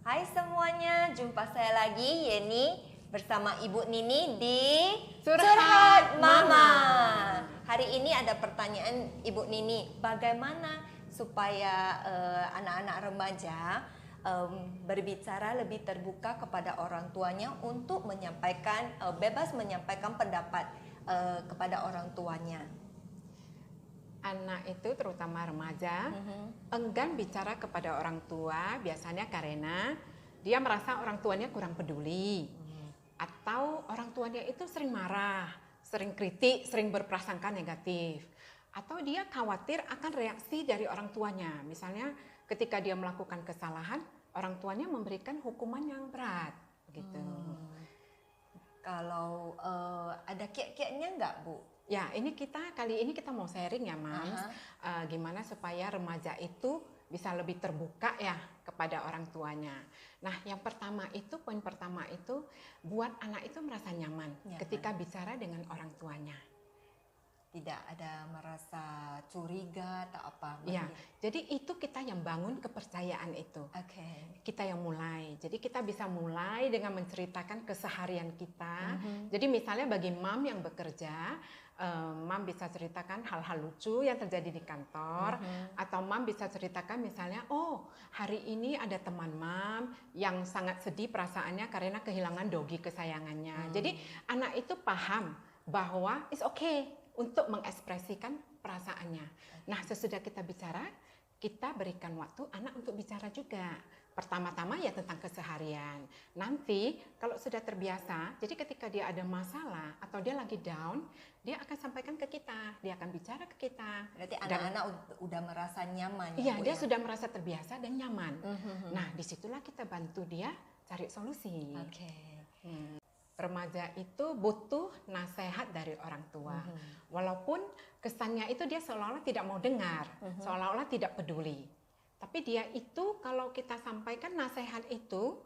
Hai semuanya, jumpa saya lagi Yeni bersama Ibu Nini di Curhat Mama. Hari ini ada pertanyaan Ibu Nini, bagaimana supaya anak-anak remaja berbicara lebih terbuka kepada orang tuanya untuk menyampaikan bebas menyampaikan pendapat kepada orang tuanya. Anak itu terutama remaja enggan bicara kepada orang tua biasanya karena dia merasa orang tuanya kurang peduli atau orang tuanya itu sering marah, sering kritik, sering berprasangka negatif atau dia khawatir akan reaksi dari orang tuanya. Misalnya ketika dia melakukan kesalahan, orang tuanya memberikan hukuman yang berat begitu. Kalau ada kiat-kiatnya nggak, Bu? Ya, kali ini kita mau sharing ya, Mams. Gimana supaya remaja itu bisa lebih terbuka ya kepada orang tuanya. Nah, poin pertama itu buat anak itu merasa nyaman ketika bicara dengan orang tuanya. Tidak ada merasa curiga atau apa? Ya, jadi itu kita yang bangun kepercayaan itu. Oke. Kita yang mulai. Jadi kita bisa mulai dengan menceritakan keseharian kita. Jadi misalnya bagi mam yang bekerja, mam bisa ceritakan hal-hal lucu yang terjadi di kantor, atau mam bisa ceritakan misalnya, oh hari ini ada teman mam yang sangat sedih perasaannya karena kehilangan dogi kesayangannya. Jadi anak itu paham bahwa it's okay untuk mengekspresikan perasaannya. Nah, sesudah kita bicara, kita berikan waktu anak untuk bicara juga. Pertama-tama ya tentang keseharian. Nanti kalau sudah terbiasa, jadi ketika dia ada masalah atau dia lagi down, dia akan sampaikan ke kita, dia akan bicara ke kita. Berarti anak-anak udah merasa nyaman. Iya, dia sudah merasa terbiasa dan nyaman. Nah, disitulah kita bantu dia cari solusi. Oke. Remaja itu butuh nasihat dari orang tua. Walaupun kesannya itu dia seolah-olah tidak mau dengar, seolah-olah tidak peduli. Tapi dia itu kalau kita sampaikan nasihat itu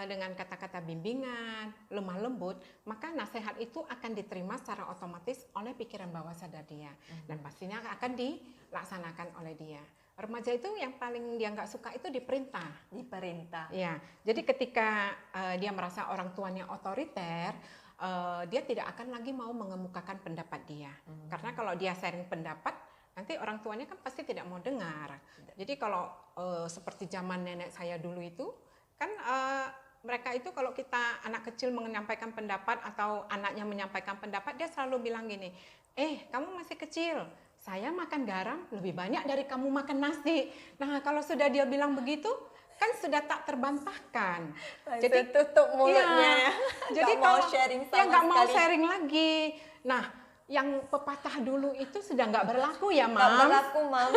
dengan kata-kata bimbingan, lemah lembut, maka nasihat itu akan diterima secara otomatis oleh pikiran bawah sadar dia. Dan pastinya akan dilaksanakan oleh dia. Remaja itu yang paling dia nggak suka itu diperintah. Diperintah. Ya, jadi ketika dia merasa orang tuanya otoriter, dia tidak akan lagi mau mengemukakan pendapat dia. Karena kalau dia sharing pendapat, nanti orang tuanya kan pasti tidak mau dengar. Jadi kalau seperti zaman nenek saya dulu itu, kan mereka itu kalau kita anak kecil menyampaikan pendapat atau anaknya menyampaikan pendapat, dia selalu bilang gini, kamu masih kecil, saya makan garam lebih banyak dari kamu makan nasi. Nah, kalau sudah dia bilang begitu, kan sudah tak terbantahkan. Jadi tutup mulutnya. Jadi kalau sharing sama nggak mau sekali. sharing lagi. Nah, yang pepatah dulu itu sudah nggak berlaku ya, Mam. Nggak berlaku, Mam.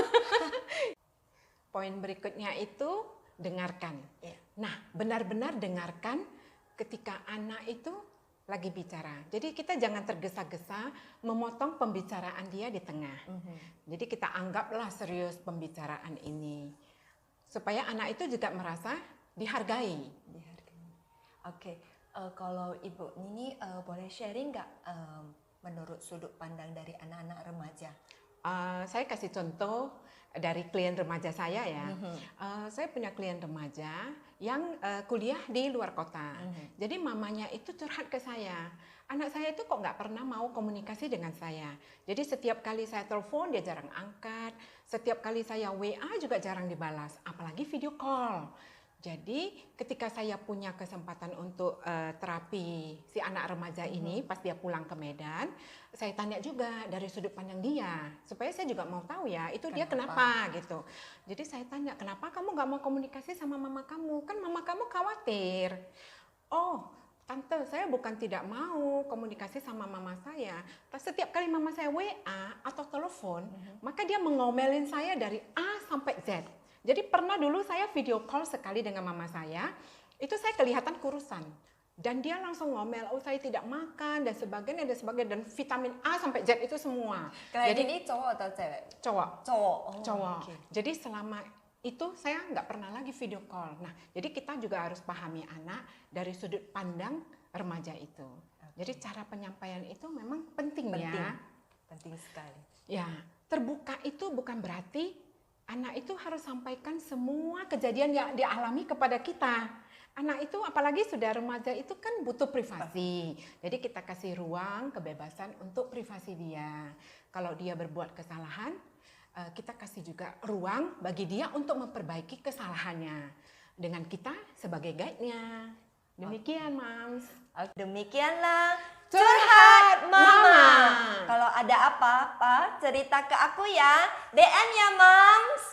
Poin berikutnya itu dengarkan. Ya. Nah, benar-benar dengarkan ketika anak itu lagi bicara. Jadi kita jangan tergesa-gesa memotong pembicaraan dia di tengah. Jadi kita anggaplah serius pembicaraan ini. Supaya anak itu juga merasa dihargai. Oke. Kalau Ibu Nini boleh sharing nggak menurut sudut pandang dari anak-anak remaja? Saya kasih contoh dari klien remaja saya ya. Saya punya klien remaja yang kuliah di luar kota. Jadi mamanya itu curhat ke saya. Anak saya itu kok nggak pernah mau komunikasi dengan saya. Jadi setiap kali saya telepon dia jarang angkat. Setiap kali saya WA juga jarang dibalas. Apalagi video call. Jadi ketika saya punya kesempatan untuk terapi si anak remaja ini pas dia pulang ke Medan, saya tanya juga dari sudut pandang dia supaya saya juga mau tahu ya itu dia kenapa gitu. Jadi saya tanya, kenapa kamu nggak mau komunikasi sama mama kamu? Kan mama kamu khawatir. Oh, tante, saya bukan tidak mau komunikasi sama mama saya. Tapi setiap kali mama saya WA atau telepon, maka dia mengomelin saya dari A sampai Z. Jadi pernah dulu saya video call sekali dengan mama saya, itu saya kelihatan kurusan. Dan dia langsung ngomel, oh saya tidak makan dan sebagainya, dan vitamin A sampai Z itu semua. Jadi ini cowok atau cewek? Cowok. Cowok. Cowok. Okay. Jadi selama itu saya nggak pernah lagi video call. Nah, jadi kita juga harus pahami anak dari sudut pandang remaja itu. Jadi cara penyampaian itu memang penting ya. Penting sekali. Ya, terbuka itu bukan berarti anak itu harus sampaikan semua kejadian yang dialami kepada kita. Anak itu apalagi sudah remaja itu kan butuh privasi. Jadi kita kasih ruang, kebebasan untuk privasi dia. Kalau dia berbuat kesalahan, kita kasih juga ruang bagi dia untuk memperbaiki kesalahannya. Dengan kita sebagai guide-nya. Demikian, Mams. Demikianlah Curhat Mama. Kalau ada apa-apa, cerita ke aku ya. DM ya, Mams.